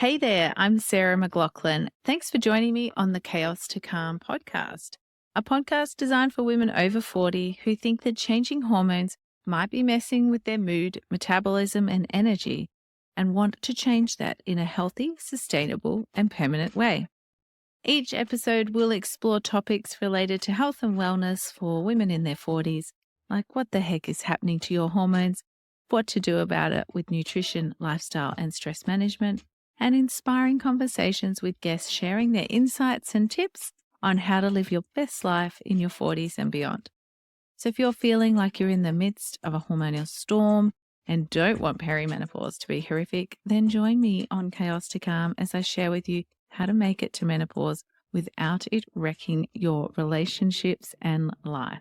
Hey there, I'm Sarah McLaughlin. Thanks for joining me on the Chaos to Calm podcast, a podcast designed for women over 40 who think that changing hormones might be messing with their mood, metabolism, and energy, and want to change that in a healthy, sustainable, and permanent way. Each episode will explore topics related to health and wellness for women in their 40s, like what the heck is happening to your hormones, what to do about it with nutrition, lifestyle, and stress management, and inspiring conversations with guests sharing their insights and tips on how to live your best life in your 40s and beyond. So if you're feeling like you're in the midst of a hormonal storm and don't want perimenopause to be horrific, then join me on Chaos to Calm as I share with you how to make it to menopause without it wrecking your relationships and life.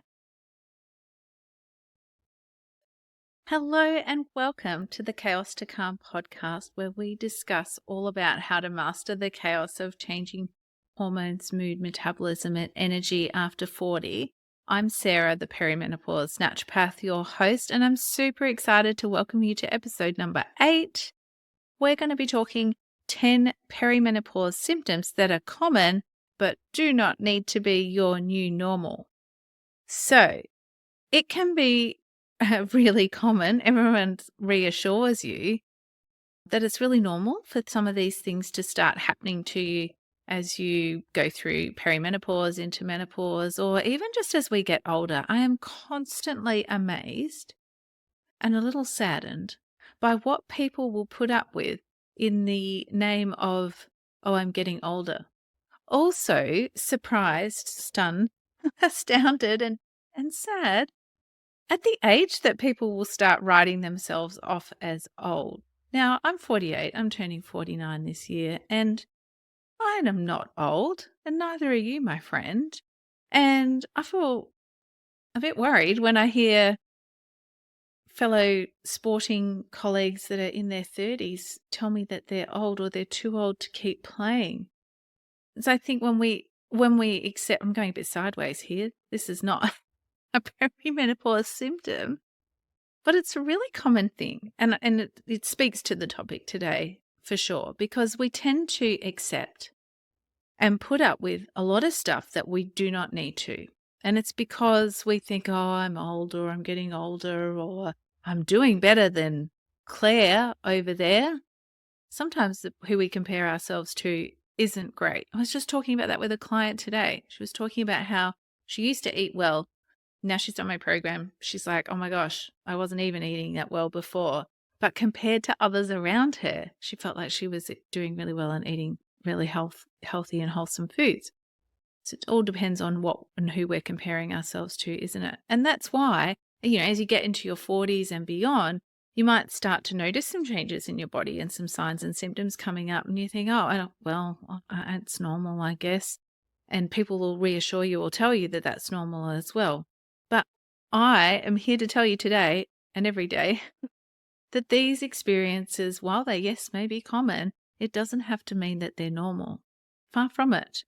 Hello and welcome to the Chaos to Calm podcast, where we discuss all about how to master the chaos of changing hormones, mood, metabolism, and energy after 40. I'm Sarah, the perimenopause naturopath, your host, and I'm super excited to welcome you to episode number 8. We're going to be talking 10 perimenopause symptoms that are common but do not need to be your new normal. So it can be really common. Everyone reassures you that it's really normal for some of these things to start happening to you as you go through perimenopause, into menopause, or even just as we get older. I am constantly amazed and a little saddened by what people will put up with in the name of, oh, I'm getting older. Also surprised, stunned, astounded, and sad at the age that people will start writing themselves off as old. Now, I'm 48. I'm turning 49 this year, and I am not old, and neither are you, my friend. And I feel a bit worried when I hear fellow sporting colleagues that are in their 30s tell me that they're old or they're too old to keep playing. So I think when we accept, I'm going a bit sideways here. This is not a perimenopause symptom. But it's a really common thing, and it speaks to the topic today for sure, because we tend to accept and put up with a lot of stuff that we do not need to. And it's because we think, oh, I'm old, or I'm getting older, or I'm doing better than Claire over there. Sometimes who we compare ourselves to isn't great. I was just talking about that with a client today. She was talking about how she used to eat well. Now she's done my program. She's like, oh my gosh, I wasn't even eating that well before. But compared to others around her, she felt like she was doing really well and eating really healthy and wholesome foods. So it all depends on what and who we're comparing ourselves to, isn't it? And that's why, as you get into your 40s and beyond, you might start to notice some changes in your body and some signs and symptoms coming up. And you think, it's normal, I guess. And people will reassure you or tell you that that's normal as well. But I am here to tell you today and every day that these experiences, while they, yes, may be common, it doesn't have to mean that they're normal. Far from it.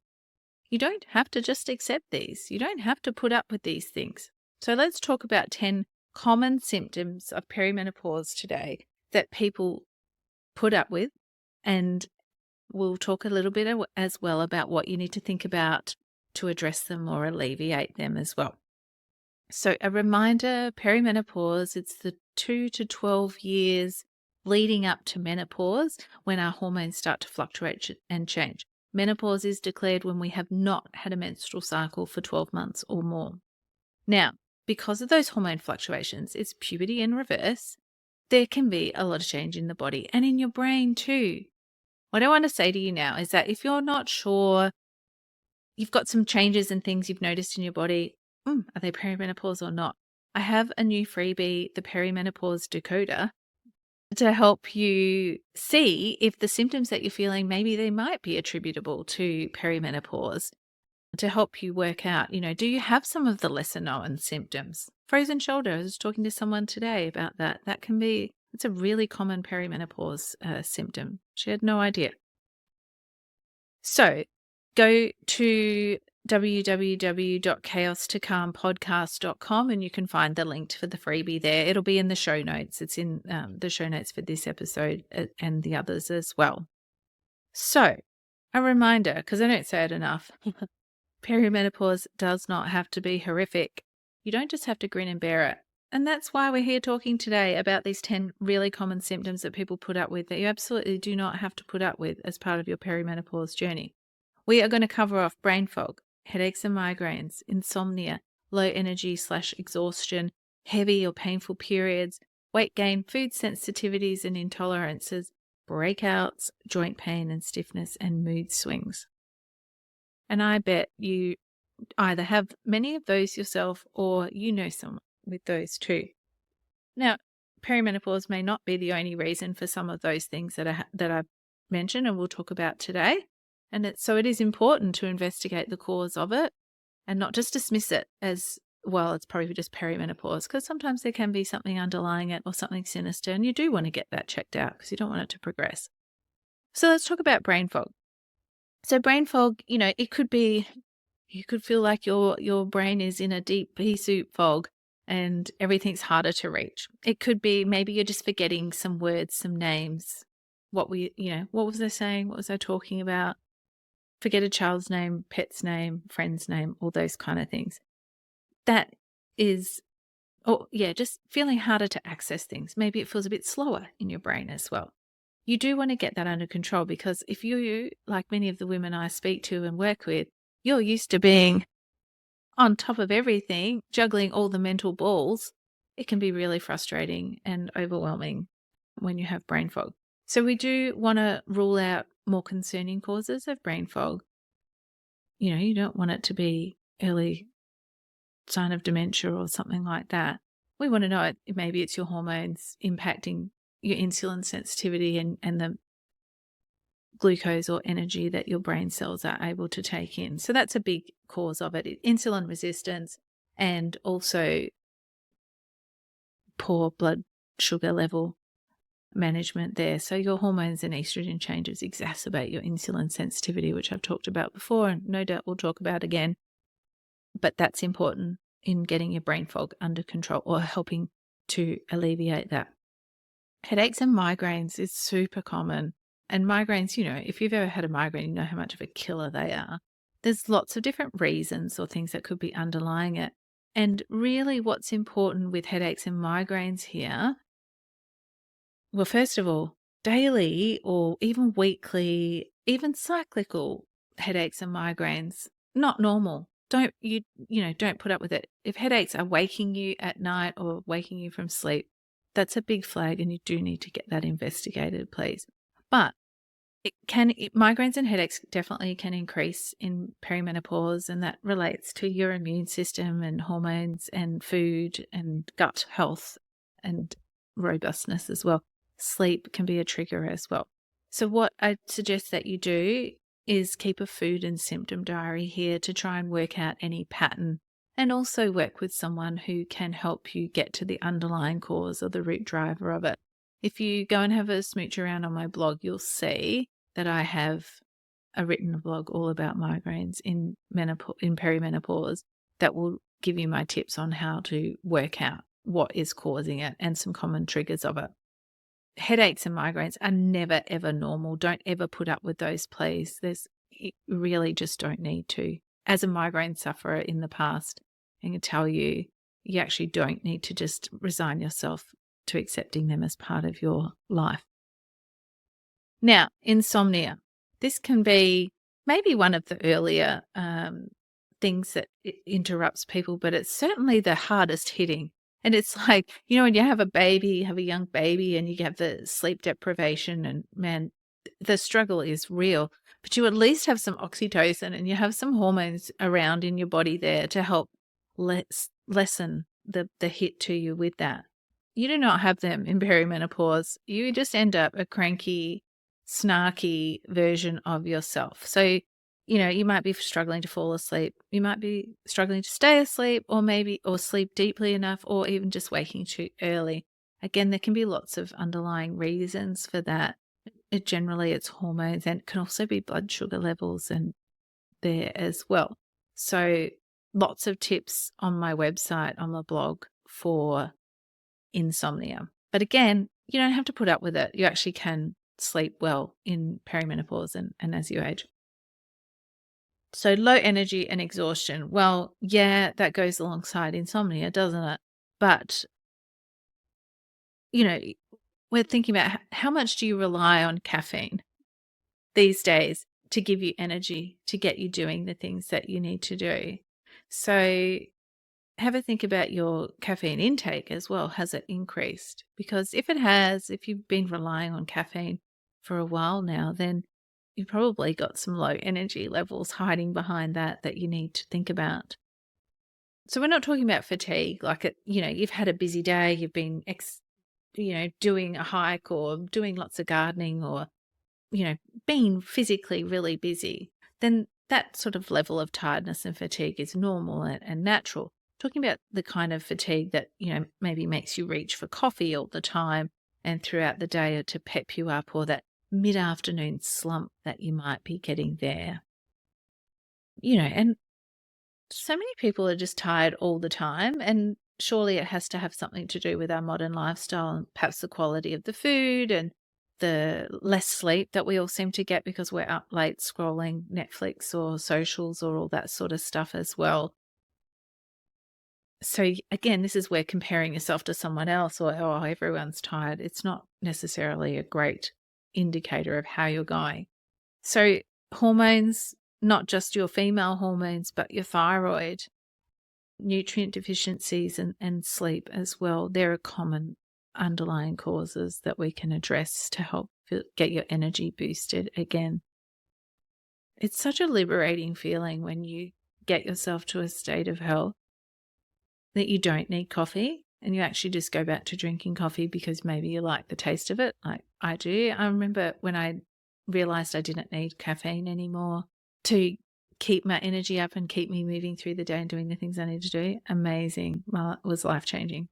You don't have to just accept these. You don't have to put up with these things. So let's talk about 10 common symptoms of perimenopause today that people put up with, and we'll talk a little bit as well about what you need to think about to address them or alleviate them as well. So a reminder, perimenopause, it's the 2 to 12 years leading up to menopause when our hormones start to fluctuate and change. Menopause is declared when we have not had a menstrual cycle for 12 months or more. Now, because of those hormone fluctuations, it's puberty in reverse. There can be a lot of change in the body and in your brain too. What I want to say to you now is that if you're not sure, you've got some changes and things you've noticed in your body, are they perimenopause or not? I have a new freebie, the Perimenopause Decoder, to help you see if the symptoms that you're feeling, maybe they might be attributable to perimenopause, to help you work out, do you have some of the lesser known symptoms? Frozen shoulder, I was talking to someone today about that. It's a really common perimenopause symptom. She had no idea. So go to www.chaostocalmpodcast.com and you can find the link for the freebie there. It'll be in the show notes. It's in the show notes for this episode and the others as well. So, a reminder, because I don't say it enough, perimenopause does not have to be horrific. You don't just have to grin and bear it. And that's why we're here talking today about these 10 really common symptoms that people put up with that you absolutely do not have to put up with as part of your perimenopause journey. We are going to cover off brain fog, headaches and migraines, insomnia, low energy/exhaustion, heavy or painful periods, weight gain, food sensitivities and intolerances, breakouts, joint pain and stiffness, and mood swings. And I bet you either have many of those yourself or you know someone with those too. Now, perimenopause may not be the only reason for some of those things that I've mentioned and we'll talk about today. And so it is important to investigate the cause of it and not just dismiss it as, well, it's probably just perimenopause, because sometimes there can be something underlying it or something sinister, and you do want to get that checked out because you don't want it to progress. So let's talk about brain fog. So brain fog, it could be, you could feel like your brain is in a deep pea soup fog and everything's harder to reach. It could be maybe you're just forgetting some words, some names. What was I saying? What was I talking about? Forget a child's name, pet's name, friend's name, all those kind of things. That is, just feeling harder to access things. Maybe it feels a bit slower in your brain as well. You do want to get that under control, because if you, like many of the women I speak to and work with, you're used to being on top of everything, juggling all the mental balls, it can be really frustrating and overwhelming when you have brain fog. So we do want to rule out more concerning causes of brain fog. You don't want it to be early sign of dementia or something like that. We want to know maybe it's your hormones impacting your insulin sensitivity and the glucose or energy that your brain cells are able to take in. So that's a big cause of it. Insulin resistance and also poor blood sugar level management there. So your hormones and estrogen changes exacerbate your insulin sensitivity, which I've talked about before and no doubt we'll talk about again. But that's important in getting your brain fog under control or helping to alleviate that. Headaches and migraines is super common. And migraines, if you've ever had a migraine, you know how much of a killer they are. There's lots of different reasons or things that could be underlying it. And really what's important with headaches and migraines here, well, first of all, daily or even weekly, even cyclical headaches and migraines, not normal. Don't put up with it. If headaches are waking you at night or waking you from sleep, that's a big flag and you do need to get that investigated, please. But migraines and headaches definitely can increase in perimenopause, and that relates to your immune system and hormones and food and gut health and robustness as well. Sleep can be a trigger as well. So what I suggest that you do is keep a food and symptom diary here to try and work out any pattern, and also work with someone who can help you get to the underlying cause or the root driver of it. If you go and have a smooch around on my blog, you'll see that I have a written blog all about migraines in perimenopause that will give you my tips on how to work out what is causing it and some common triggers of it. Headaches and migraines are never, ever normal. Don't ever put up with those, please. You really just don't need to. As a migraine sufferer in the past, I can tell you, you actually don't need to just resign yourself to accepting them as part of your life. Now, insomnia. This can be maybe one of the earlier things that interrupts people, but it's certainly the hardest hitting. And it's like, when you have a baby, you have a young baby and you have the sleep deprivation, and man, the struggle is real. But you at least have some oxytocin and you have some hormones around in your body there to help lessen the hit to you with that. You do not have them in perimenopause. You just end up a cranky, snarky version of yourself. So, you might be struggling to fall asleep. You might be struggling to stay asleep, or sleep deeply enough, or even just waking too early. Again, there can be lots of underlying reasons for that. Generally, it's hormones, and it can also be blood sugar levels and there as well. So lots of tips on my website, on my blog for insomnia. But again, you don't have to put up with it. You actually can sleep well in perimenopause and as you age. So low energy and exhaustion. Well, yeah, that goes alongside insomnia, doesn't it? But, you know, we're thinking about how much do you rely on caffeine these days to give you energy, to get you doing the things that you need to do. So have a think about your caffeine intake as well. Has it increased? Because if it has, if you've been relying on caffeine for a while now, then you've probably got some low energy levels hiding behind that you need to think about. So we're not talking about fatigue, like you've had a busy day, you've been doing a hike or doing lots of gardening or being physically really busy, then that sort of level of tiredness and fatigue is normal and natural. Talking about the kind of fatigue that, maybe makes you reach for coffee all the time and throughout the day to pep you up, or that mid-afternoon slump that you might be getting there. And so many people are just tired all the time, and surely it has to have something to do with our modern lifestyle and perhaps the quality of the food and the less sleep that we all seem to get because we're up late scrolling Netflix or socials or all that sort of stuff as well. So again, this is where comparing yourself to someone else or, oh, everyone's tired, it's not necessarily a great indicator of how you're going. So hormones, not just your female hormones, but your thyroid, nutrient deficiencies and sleep as well. There are common underlying causes that we can address to help get your energy boosted again. It's such a liberating feeling when you get yourself to a state of health that you don't need coffee and you actually just go back to drinking coffee because maybe you like the taste of it, like I do. I remember when I realized I didn't need caffeine anymore to keep my energy up and keep me moving through the day and doing the things I need to do. Amazing. Well, it was life-changing.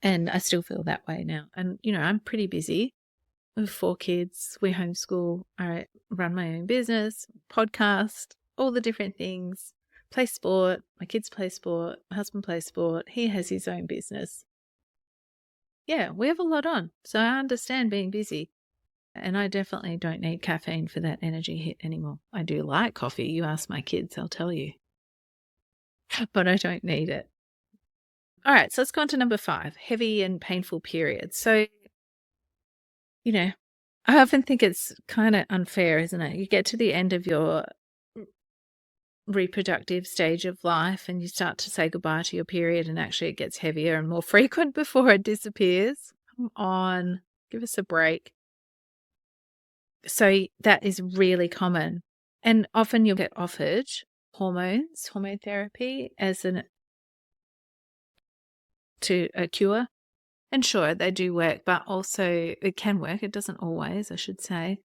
And I still feel that way now. And, I'm pretty busy. I have 4 kids. We homeschool. I run my own business, podcast, all the different things. Play sport. My kids play sport. My husband plays sport. He has his own business. Yeah, we have a lot on. So I understand being busy. And I definitely don't need caffeine for that energy hit anymore. I do like coffee. You ask my kids, they'll tell you. But I don't need it. All right, so let's go on to number 5, heavy and painful periods. So, I often think it's kind of unfair, isn't it? You get to the end of your reproductive stage of life and you start to say goodbye to your period, and actually it gets heavier and more frequent before it disappears. Come on, give us a break. So that is really common. And often you'll get offered hormone therapy as to a cure. And sure, they do work, but also it can work. It doesn't always, I should say.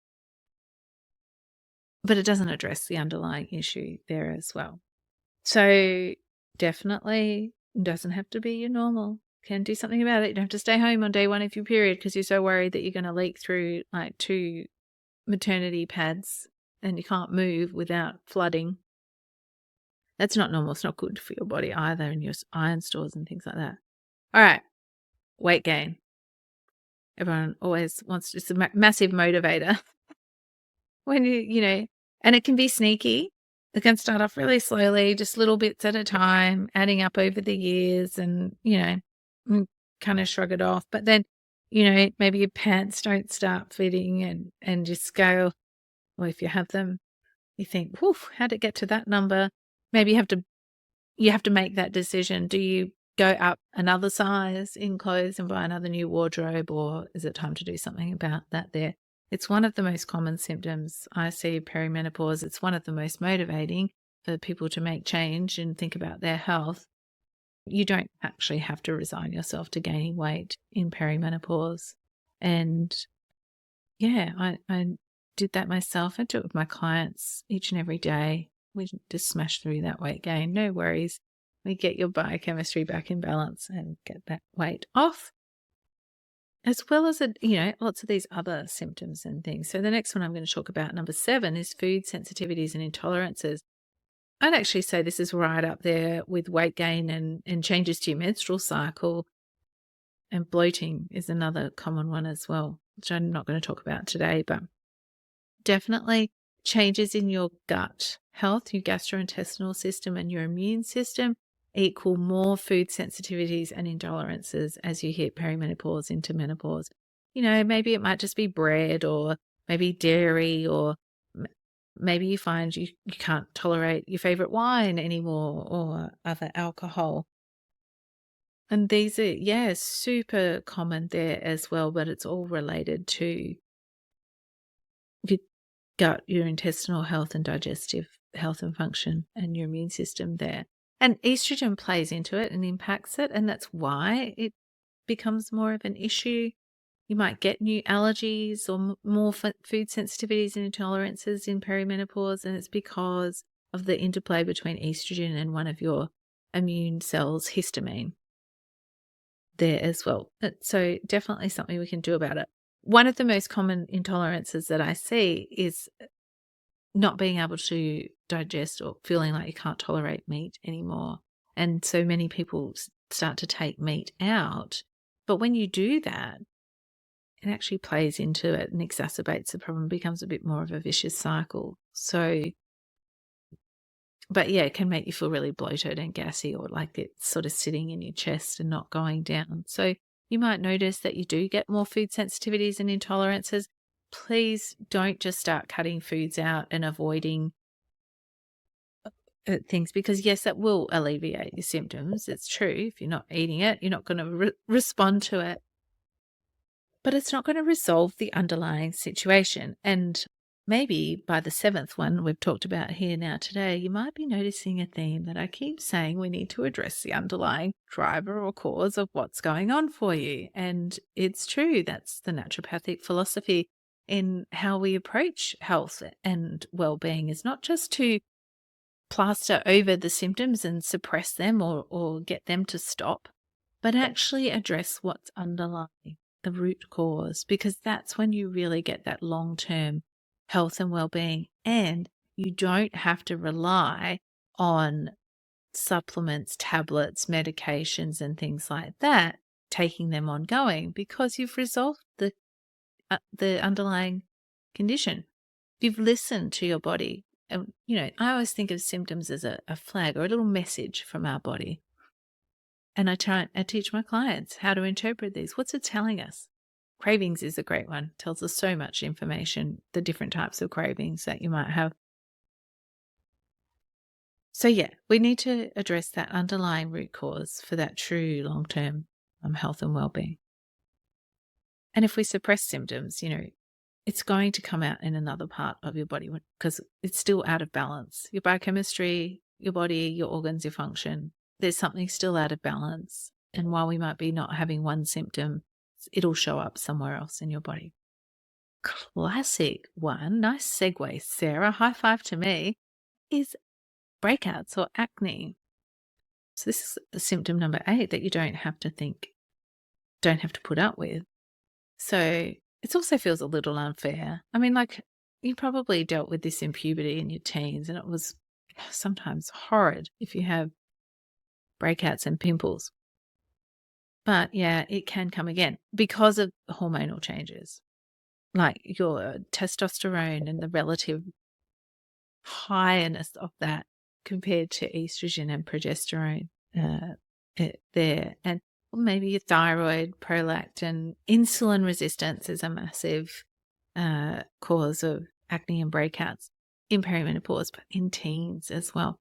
But it doesn't address the underlying issue there as well. So definitely doesn't have to be your normal. Can do something about it. You don't have to stay home on day 1 of your period because you're so worried that you're going to leak through like 2 maternity pads and you can't move without flooding. That's not normal. It's not good for your body either, and your iron stores and things like that. All right. Weight gain. Everyone always wants, it's a massive motivator. When and it can be sneaky. It can start off really slowly, just little bits at a time, adding up over the years and, kind of shrug it off. But then, maybe your pants don't start fitting and your scale, or if you have them, you think, whew, how'd it get to that number? Maybe you have to make that decision. Do you go up another size in clothes and buy another new wardrobe, or is it time to do something about that there? It's one of the most common symptoms I see perimenopause. It's one of the most motivating for people to make change and think about their health. You don't actually have to resign yourself to gaining weight in perimenopause. And yeah, I did that myself. I do it with my clients each and every day. We just smash through that weight gain. No worries. We get your biochemistry back in balance and get that weight off. As well as, lots of these other symptoms and things. So the next one I'm going to talk about, number 7, is food sensitivities and intolerances. I'd actually say this is right up there with weight gain and changes to your menstrual cycle. And bloating is another common one as well. which I'm not going to talk about today, but definitely changes in your gut health, your gastrointestinal system, and your immune system equal more food sensitivities and intolerances as you hit perimenopause into menopause. Maybe it might just be bread or maybe dairy, or maybe you find you can't tolerate your favorite wine anymore or other alcohol. And these are, super common there as well, but it's all related to your gut, your intestinal health and digestive health and function, and your immune system there. And estrogen plays into it and impacts it, and that's why it becomes more of an issue. You might get new allergies or more food sensitivities and intolerances in perimenopause, and it's because of the interplay between estrogen and one of your immune cells, histamine, there as well. So definitely something we can do about it. One of the most common intolerances that I see is not being able to digest or feeling like you can't tolerate meat anymore. And so many people start to take meat out. But when you do that, it actually plays into it and exacerbates the problem, becomes a bit more of a vicious cycle. So, but yeah, it can make you feel really bloated and gassy, or like it's sort of sitting in your chest and not going down. So you might notice that you do get more food sensitivities and intolerances. Please don't just start cutting foods out and avoiding things, because yes, that will alleviate your symptoms. It's true. If you're not eating it, you're not going to respond to it. But it's not going to resolve the underlying situation. And maybe by the seventh one we've talked about here now today, you might be noticing a theme that I keep saying we need to address the underlying driver or cause of what's going on for you. And it's true. That's the naturopathic philosophy in how we approach health and well-being, is not just to plaster over the symptoms and suppress them or get them to stop, but actually address what's underlying, the root cause, because that's when you really get that long-term health and well-being. And you don't have to rely on supplements, tablets, medications, and things like that, taking them ongoing, because you've resolved the underlying condition. You've listened to your body. And, I always think of symptoms as a flag or a little message from our body. And I teach my clients how to interpret these. What's it telling us? Cravings is a great one. It tells us so much information, the different types of cravings that you might have. So yeah, we need to address that underlying root cause for that true long-term health and well-being. And if we suppress symptoms, it's going to come out in another part of your body because it's still out of balance. Your biochemistry, your body, your organs, your function, there's something still out of balance. And while we might be not having one symptom, it'll show up somewhere else in your body. Classic one, nice segue, Sarah, high five to me, is breakouts or acne. So this is symptom number 8 that you don't have to put up with. So it also feels a little unfair. I mean, like, you probably dealt with this in puberty in your teens, and it was sometimes horrid if you have breakouts and pimples. But yeah, it can come again because of hormonal changes, like your testosterone and the relative highness of that compared to estrogen and progesterone there. And maybe your thyroid, prolactin, insulin resistance is a massive cause of acne and breakouts in perimenopause, but in teens as well.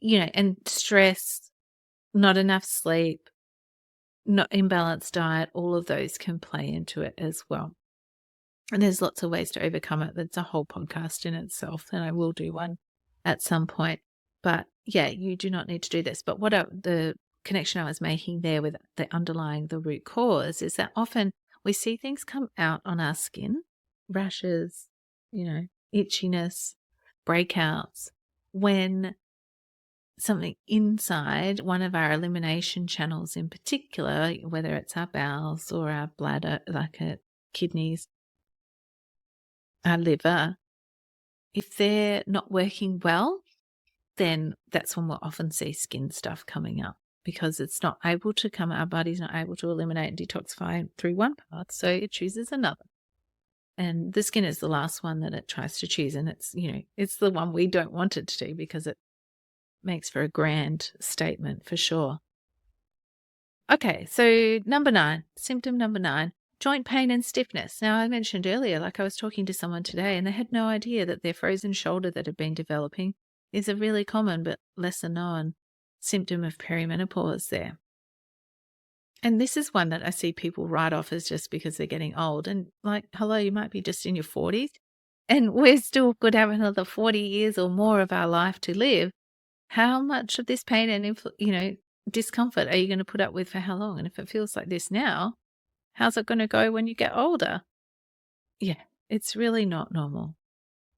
And stress, not enough sleep, not imbalanced diet, all of those can play into it as well. And there's lots of ways to overcome it. That's a whole podcast in itself, and I will do one at some point. But yeah, you do not need to do this. But the connection I was making there with the root cause is that often we see things come out on our skin, rashes, itchiness, breakouts, when something inside one of our elimination channels in particular, whether it's our bowels or our bladder, like our kidneys, our liver, if they're not working well, then that's when we'll often see skin stuff coming up. because it's not able to come, our body's not able to eliminate and detoxify through one path, so it chooses another. And the skin is the last one that it tries to choose, and it's, it's the one we don't want it to do because it makes for a grand statement for sure. Okay, so symptom number 9, joint pain and stiffness. Now, I mentioned earlier, like I was talking to someone today, and they had no idea that their frozen shoulder that had been developing is a really common but lesser known symptom of perimenopause there. And this is one that I see people write off as just because they're getting old. And like, hello, you might be just in your 40s, and we're still could have another 40 years or more of our life to live. How much of this pain and discomfort are you going to put up with for how long? And if it feels like this now, how's it going to go when you get older? Yeah, it's really not normal,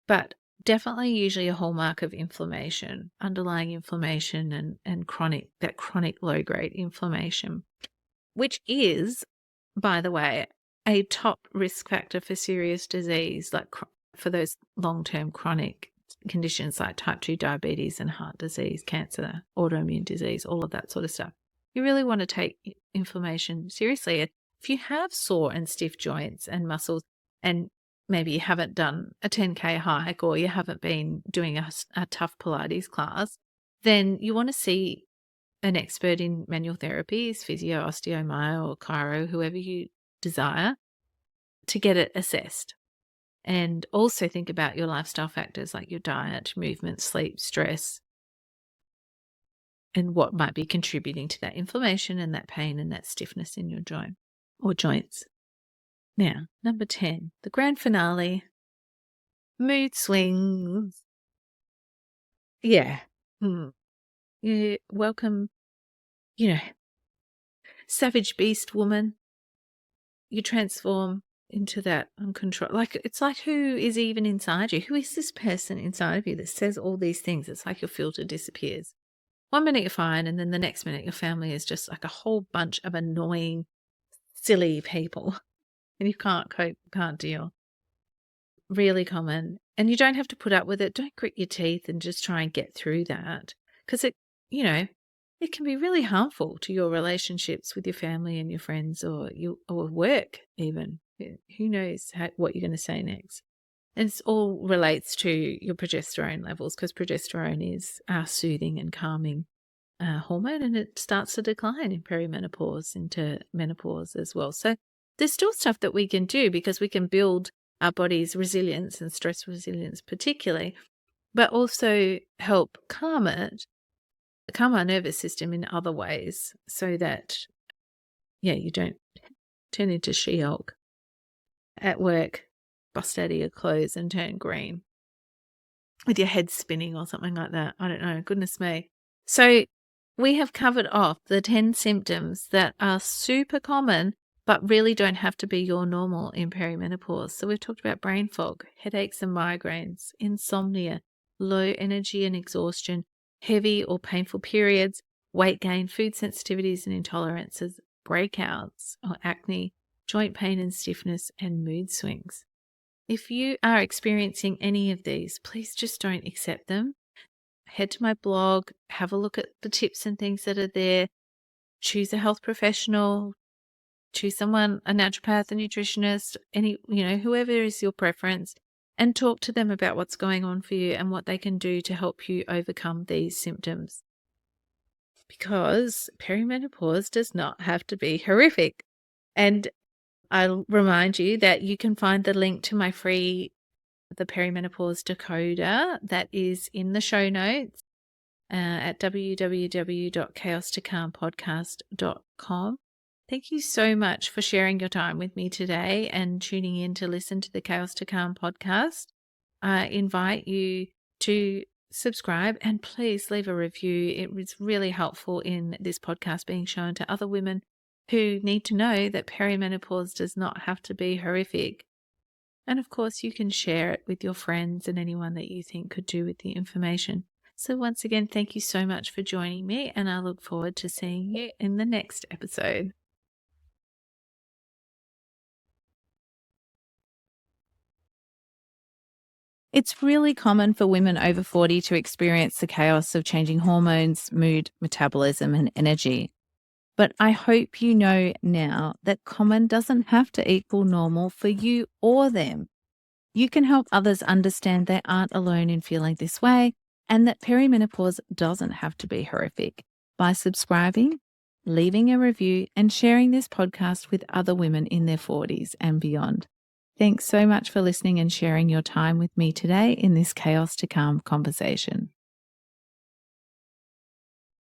but definitely usually a hallmark of inflammation, underlying inflammation and chronic low-grade inflammation, which is, by the way, a top risk factor for serious disease, like for those long-term chronic conditions like type 2 diabetes and heart disease, cancer, autoimmune disease, all of that sort of stuff. You really want to take inflammation seriously. If you have sore and stiff joints and muscles, and maybe you haven't done a 10K hike or you haven't been doing a tough Pilates class, then you want to see an expert in manual therapies, physio, osteo, myo, or chiro, whoever you desire, to get it assessed. And also think about your lifestyle factors like your diet, movement, sleep, stress, and what might be contributing to that inflammation and that pain and that stiffness in your joint or joints. Now, number 10, the grand finale, mood swings. Yeah. Yeah, welcome, savage beast woman. You transform into that uncontrolled, like, it's like, who is even inside you? Who is this person inside of you that says all these things? It's like your filter disappears. One minute you're fine, and then the next minute your family is just like a whole bunch of annoying, silly people, and you can't cope, can't deal. Really common. And you don't have to put up with it. Don't grit your teeth and just try and get through that, because it can be really harmful to your relationships with your family and your friends or work even. Who knows what you're going to say next. And it all relates to your progesterone levels, because progesterone is our soothing and calming hormone, and it starts to decline in perimenopause into menopause as well. So there's still stuff that we can do, because we can build our body's resilience and stress resilience particularly, but also help calm our nervous system in other ways, so that, you don't turn into She-Hulk at work, bust out of your clothes and turn green with your head spinning or something like that. I don't know. Goodness me. So we have covered off the 10 symptoms that are super common but really don't have to be your normal in perimenopause. So we've talked about brain fog, headaches and migraines, insomnia, low energy and exhaustion, heavy or painful periods, weight gain, food sensitivities and intolerances, breakouts or acne, joint pain and stiffness, and mood swings. If you are experiencing any of these, please just don't accept them. Head to my blog, have a look at the tips and things that are there. Choose a health professional, choose someone, a naturopath, a nutritionist, whoever is your preference, and talk to them about what's going on for you and what they can do to help you overcome these symptoms. Because perimenopause does not have to be horrific. And I'll remind you that you can find the link to my free The Perimenopause Decoder that is in the show notes at www.chaos2calmpodcast.com. Thank you so much for sharing your time with me today and tuning in to listen to the Chaos to Calm podcast. I invite you to subscribe and please leave a review. It was really helpful in this podcast being shown to other women who need to know that perimenopause does not have to be horrific. And of course, you can share it with your friends and anyone that you think could do with the information. So once again, thank you so much for joining me, and I look forward to seeing you in the next episode. It's really common for women over 40 to experience the chaos of changing hormones, mood, metabolism, and energy. But I hope you know now that common doesn't have to equal normal for you or them. You can help others understand they aren't alone in feeling this way and that perimenopause doesn't have to be horrific by subscribing, leaving a review, and sharing this podcast with other women in their 40s and beyond. Thanks so much for listening and sharing your time with me today in this Chaos to Calm conversation.